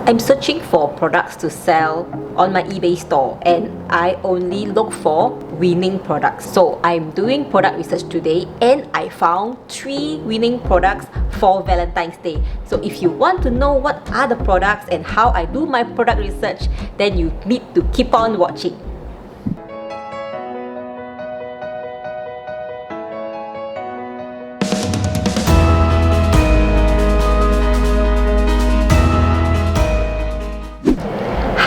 I'm searching for products to sell on my eBay store, and I only look for winning products. So I'm doing product research today, and I found 3 winning products for Valentine's Day. So if you want to know what are the products and how I do my product research, then you need to keep on watching.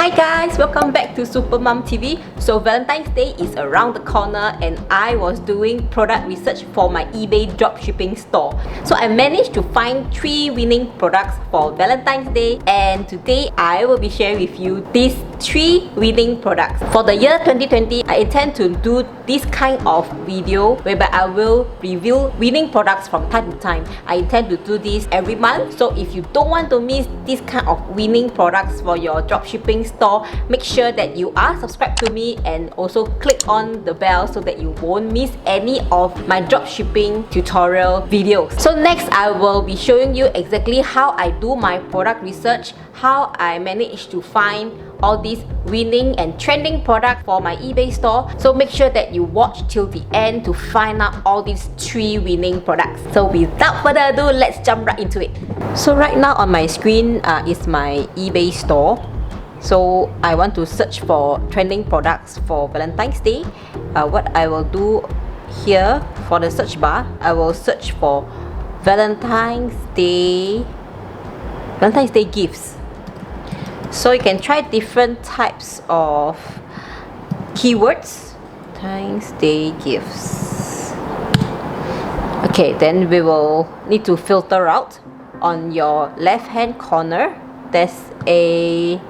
Hi guys, welcome back to Super Mom TV. So Valentine's Day is around the corner, and I was doing product research for my eBay dropshipping store. So I managed to find 3 winning products for Valentine's Day, and today I will be sharing with you these 3 winning products. For the year 2020, I intend to do this kind of video whereby I will review winning products from time to time. I intend to do this every month. So if you don't want to miss this kind of winning products for your dropshipping store, make sure that you are subscribed to me and also click on the bell so that you won't miss any of my dropshipping tutorial videos. So next, I will be showing you exactly how I do my product research, how I manage to find all these winning and trending products for my eBay store. So make sure that you watch till the end to find out all these 3 winning products. So without further ado, let's jump right into it. So right now on my screen is my eBay store. So I want to search for trending products for Valentine's Day. What I will do here for the search bar, I will search for Valentine's Day gifts. So you can try different types of keywords. Valentine's Day gifts. Okay, then we will need to filter out. On your left hand corner, there's a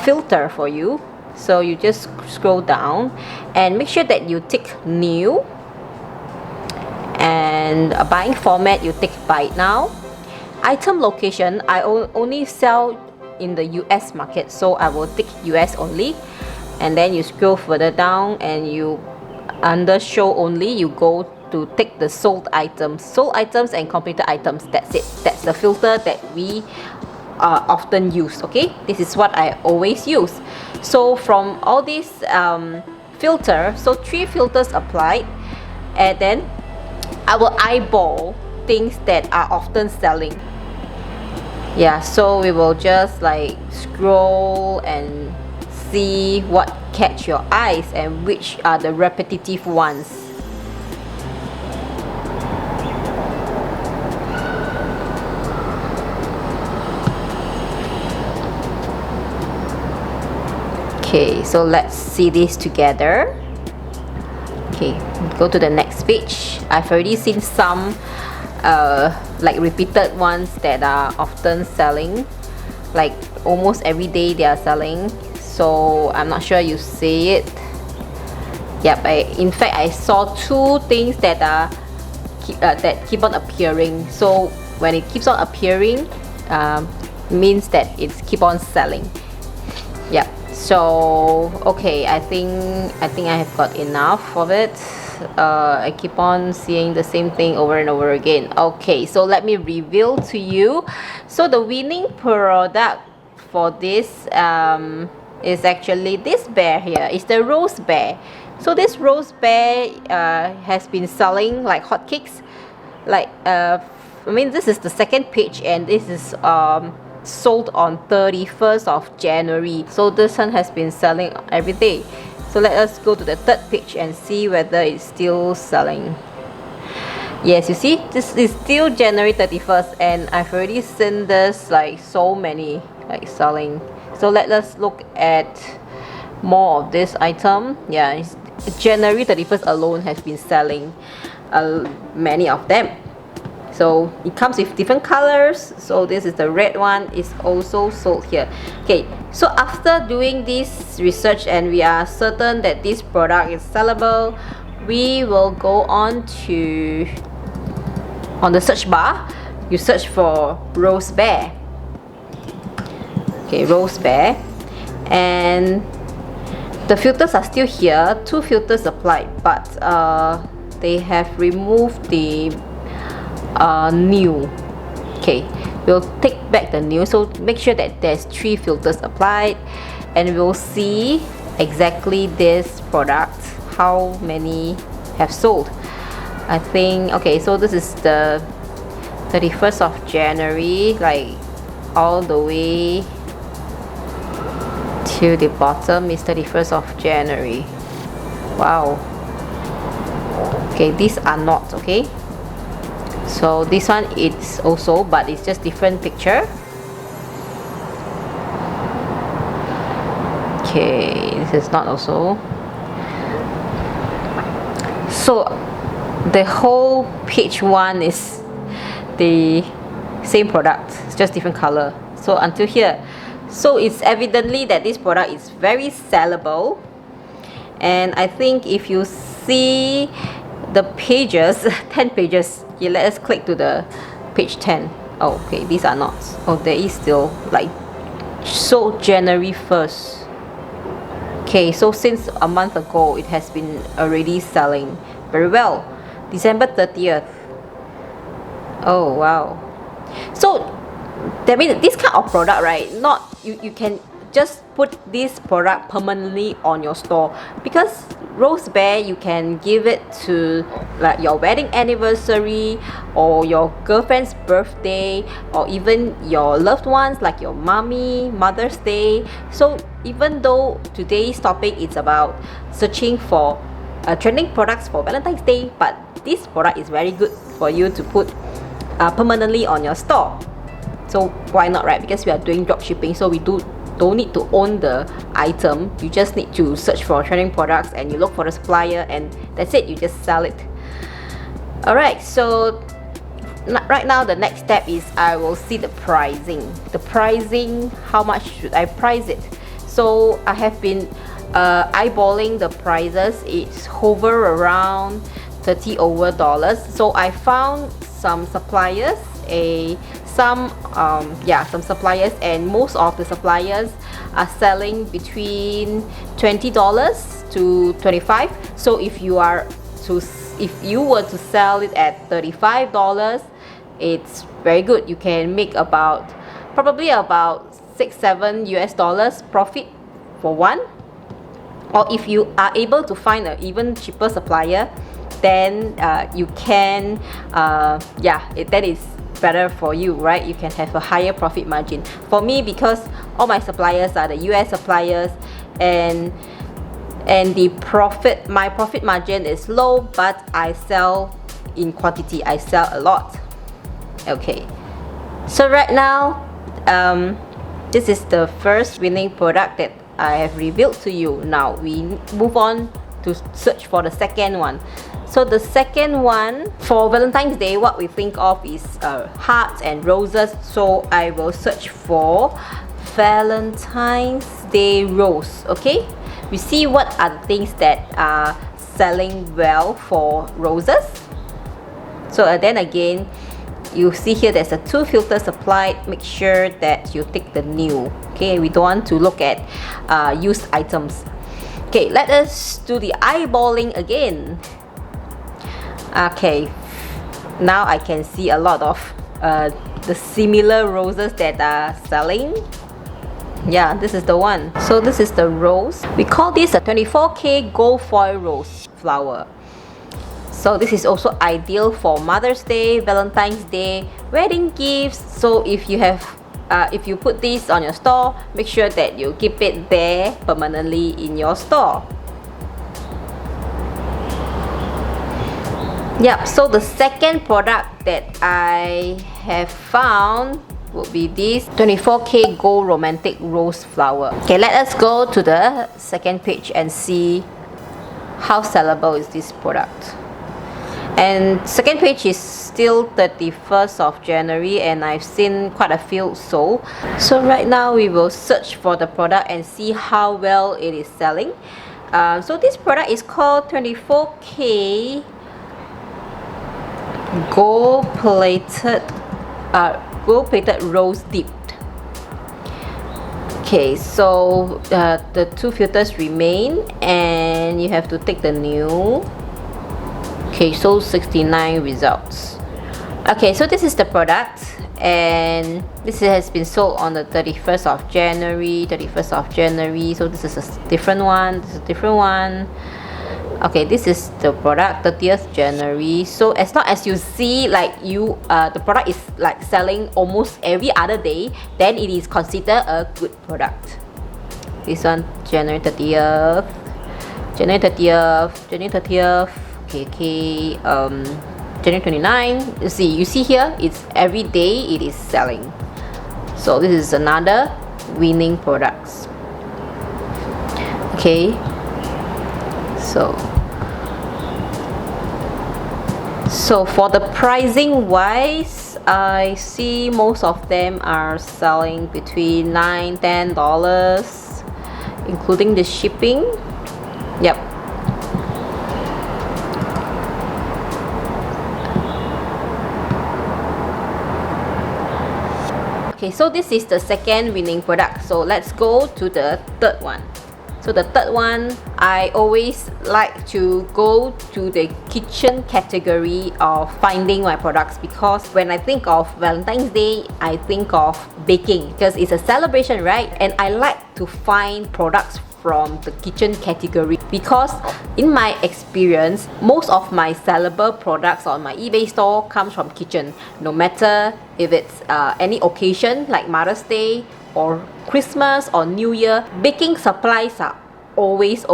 filter for you. So you just scroll down and make sure that you tick new, and a buying format you tick buy it now. Item location, I only sell in the US market, so I will tick US only. And then you scroll further down and you under show only, you go to tick the sold items and completed items. That's it. That's the filter that we often use. Okay, this is what I always use. So from all these filter, so 3 filters applied, and then I will eyeball things that are often selling. Yeah, so we will just like scroll and see what catch your eyes and which are the repetitive ones. Okay, so let's see this together. Okay, go to the next page. I've already seen some like repeated ones that are often selling, like almost every day they are selling. So I'm not sure you see it. Yep, in fact I saw 2 things that are that keep on appearing. So when it keeps on appearing, means that it's keep on selling. Yep. So okay, I think I have got enough of it. I keep on seeing the same thing over and over again. Okay, so let me reveal to you. So the winning product for this is actually this bear here. It's the rose bear. So this rose bear has been selling like hotcakes. Like I mean, this is the second page, and this is sold on 31st of January. So this one has been selling every day. So let us go to the 3rd page and see whether it's still selling. Yes, you see, this is still January 31st, and I've already seen this like so many like selling. So let us look at more of this item. Yeah, it's January 31st alone has been selling many of them. So it comes with different colors. So this is the red one, is also sold here. Okay, so after doing this research and we are certain that this product is sellable, we will go on to, on the search bar, you search for rose bear. Okay, rose bear, and the filters are still here. 2 filters applied, but they have removed the new. Okay, we'll take back the new, so make sure that there's 3 filters applied, and we'll see exactly this product, how many have sold. I think, okay, so this is the 31st of January, like all the way to the bottom is 31st of January. Wow. Okay, these are not, okay, so this one is also, but it's just different picture. Okay, this is not also. So the whole page 1 is the same product, it's just different color. So until here, so it's evidently that this product is very sellable. And I think if you see the pages, 10 pages, okay, let us click to the page 10. Oh, okay, these are not. Oh, there is still, like, so January 1st. Okay, so since a month ago, it has been already selling very well. December 30th. Oh, wow. So that means this kind of product, right, not you can just put this product permanently on your store, because Rose Bear, you can give it to like your wedding anniversary or your girlfriend's birthday, or even your loved ones like your mommy, Mother's Day. So even though today's topic is about searching for trending products for Valentine's Day, but this product is very good for you to put permanently on your store. So why not, right? Because we are doing dropshipping, so we don't need to own the item. You just need to search for trending products and you look for the supplier, and that's it, you just sell it. Alright, so right now the next step is I will see the pricing. The pricing, how much should I price it? So I have been eyeballing the prices. It's hover around $30 over. So I found some suppliers, some suppliers, and most of the suppliers are selling between $20 to $25. So if you were to sell it at $35, it's very good. You can make probably about $6-7 US profit for one. Or if you are able to find an even cheaper supplier, then you can that is better for you, right? You can have a higher profit margin. For me, because all my suppliers are the US suppliers, and my profit margin is low, but I sell in quantity, I sell a lot. Okay, so right now this is the first winning product that I have revealed to you. Now we move on to search for the second one. So the second one, for Valentine's Day, what we think of is hearts and roses. So I will search for Valentine's Day rose. Okay, we see what are the things that are selling well for roses. So then again, you see here there's 2 filters applied. Make sure that you take the new. Okay, we don't want to look at used items. Okay, let us do the eyeballing again. Okay, now I can see a lot of the similar roses that are selling. Yeah, this is the one. So this is the rose. We call this a 24K gold foil rose flower. So this is also ideal for Mother's Day, Valentine's Day, wedding gifts. So if you put this on your store, make sure that you keep it there permanently in your store. Yep, so the second product that I have found would be this 24K gold romantic rose flower. Okay, let us go to the second page and see how sellable is this product. And second page is still 31st of January, and I've seen quite a few sold. So right now we will search for the product and see how well it is selling. So this product is called 24K gold plated rose dipped. Okay, so the 2 filters remain, and you have to take the new. Okay, so 69 results. Okay, so this is the product, and this has been sold on the 31st of January. So this is a different one. This is a different one. Okay, this is the product, 30th January. So as long as you see like the product is like selling almost every other day, then it is considered a good product. This one, January 30th. Okay. January 29. You see here, it's every day it is selling. So this is another winning products. Okay. So for the pricing wise, I see most of them are selling between $9-10, including the shipping. Yep. Okay, so this is the second winning product. So let's go to the third one. So the third one, I always like to go to the kitchen category of finding my products, because when I think of Valentine's Day, I think of baking because it's a celebration, right? And I like to find products from the kitchen category because in my experience, most of my sellable products on my eBay store comes from kitchen. No matter if it's any occasion like Mother's Day or Christmas or New Year, baking supplies are always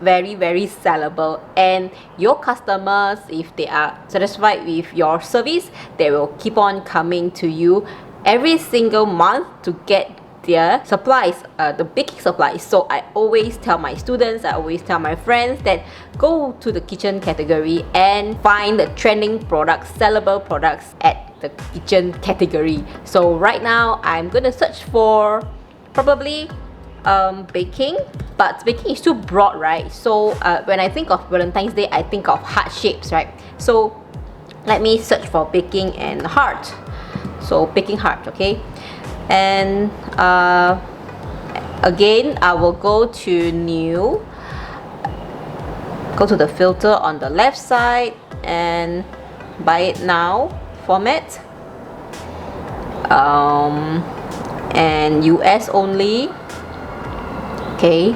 very sellable, and your customers, if they are satisfied with your service, they will keep on coming to you every single month to get their supplies, the baking supplies. So I always tell my students, I always tell my friends that go to the kitchen category and find the trending products, sellable products at the kitchen category. So right now I'm gonna search for probably baking, but baking is too broad, right? So when I think of Valentine's Day, I think of heart shapes, right? So let me search for baking and heart. So baking heart, okay? And again, I will go to new, go to the filter on the left side and buy it now format, and US only. Okay,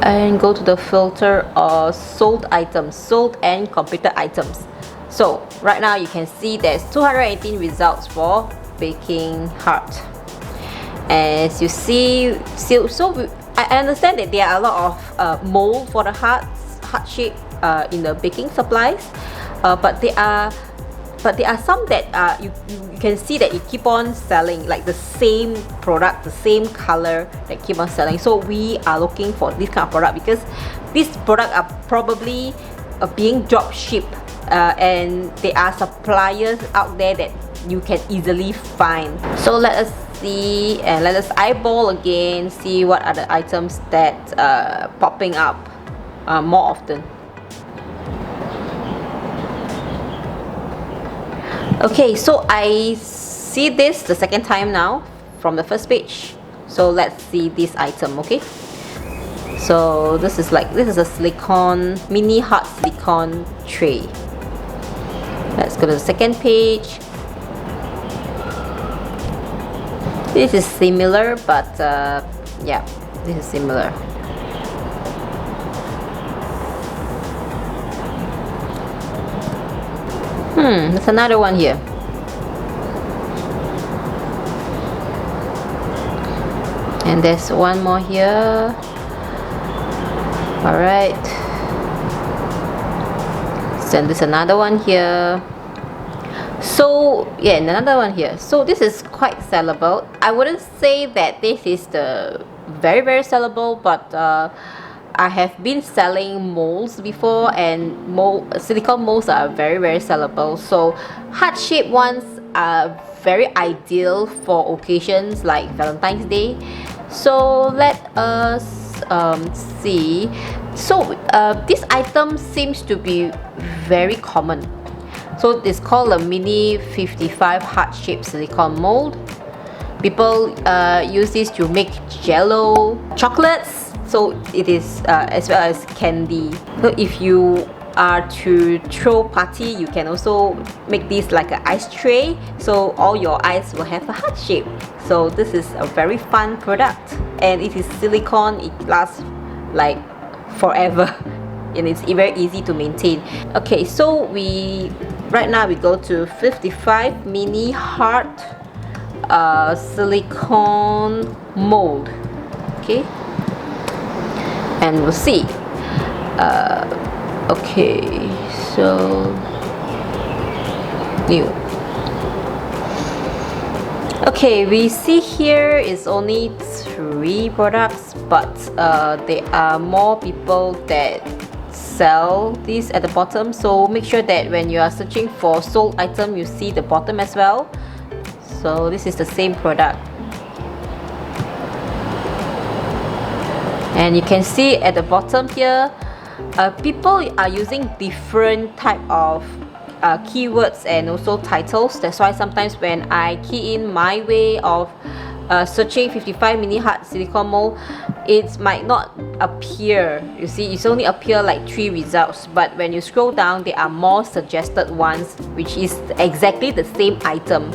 and go to the filter of sold items, sold and completed items. So right now you can see there's 218 results for baking heart. As you see, I understand that there are a lot of mold for the heart shape in the baking supplies, but there are some that you can see that it keep on selling, like the same product, the same color that keep on selling. So we are looking for this kind of product because these products are probably being drop shipped, and there are suppliers out there that you can easily find. So let us see and let us eyeball again, see what are the items that popping up more often. Okay, so I see this the second time now from the first page. So let's see this item, okay? So this is a silicone, mini heart silicone tray. Let's go to the second page. This is similar, but yeah, this is similar. There's another one here. And there's one more here. Alright. Then there's another one here. So yeah, another one here. So this is quite sellable. I wouldn't say that this is the very sellable, but I have been selling molds before, and silicone molds are very sellable. So heart shaped ones are very ideal for occasions like Valentine's Day. So let us see. So this item seems to be very common. So it's called a mini 55 heart shaped silicone mold. People use this to make jello, chocolates. So it is as well as candy. So if you are to throw party, you can also make this like an ice tray, so all your ice will have a heart shape. So this is a very fun product, and it is silicone. It lasts like forever and it's very easy to maintain. Okay, so right now we go to 55 mini heart silicone mold. Okay, and we'll see. Okay, so new. Okay, we see here is only 3 products, but there are more people that sell this at the bottom, so make sure that when you are searching for sold item, you see the bottom as well. So this is the same product, and you can see at the bottom here, people are using different type of keywords and also titles. That's why sometimes when I key in my way of searching 55 mini heart silicone mold, it might not appear. You see, it's only appear like 3 results, but when you scroll down, there are more suggested ones, which is exactly the same item.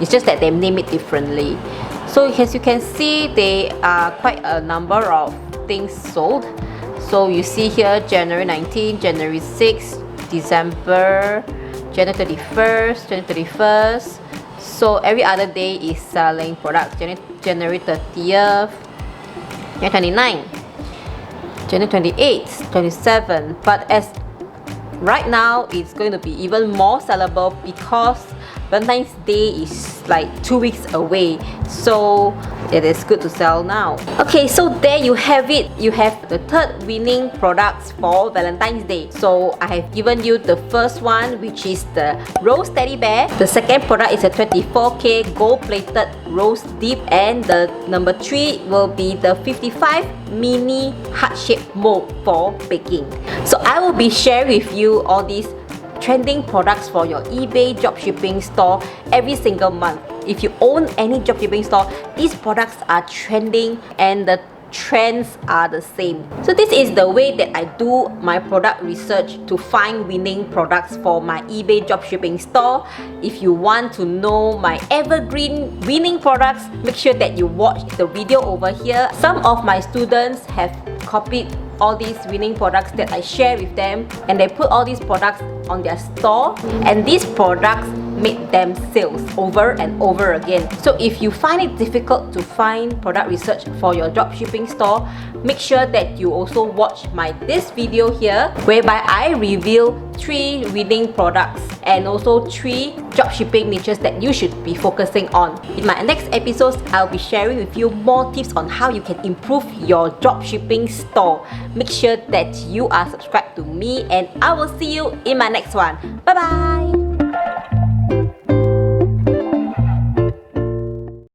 It's just that they name it differently. So as you can see, there are quite a number of things sold. So you see here, January 19, January 6, December, January 31st, January 31st. So every other day is selling products. January 30th, January 29, January 28th, 27th. But as right now, it's going to be even more sellable because Valentine's Day is like 2 weeks away, so it is good to sell now. Okay, so there you have it. You have the 3rd winning products for Valentine's Day. So I have given you the first one, which is the rose teddy bear. The second product is a 24K gold plated rose dip, and the number 3 will be the 55 mini heart shaped mold for baking. So I will be sharing with you all these trending products for your eBay dropshipping store every single month. If you own any dropshipping store, these products are trending and the trends are the same. So this is the way that I do my product research to find winning products for my eBay dropshipping store. If you want to know my evergreen winning products, make sure that you watch the video over here. Some of my students have copied all these winning products that I share with them, and they put all these products on their store, and these products made them sales over and over again. So if you find it difficult to find product research for your dropshipping store, make sure that you also watch this video here, whereby I reveal 3 winning products and also 3 dropshipping niches that you should be focusing on. In my next episodes, I'll be sharing with you more tips on how you can improve your dropshipping store. Make sure that you are subscribed to me, and I will see you in my next one. Bye bye!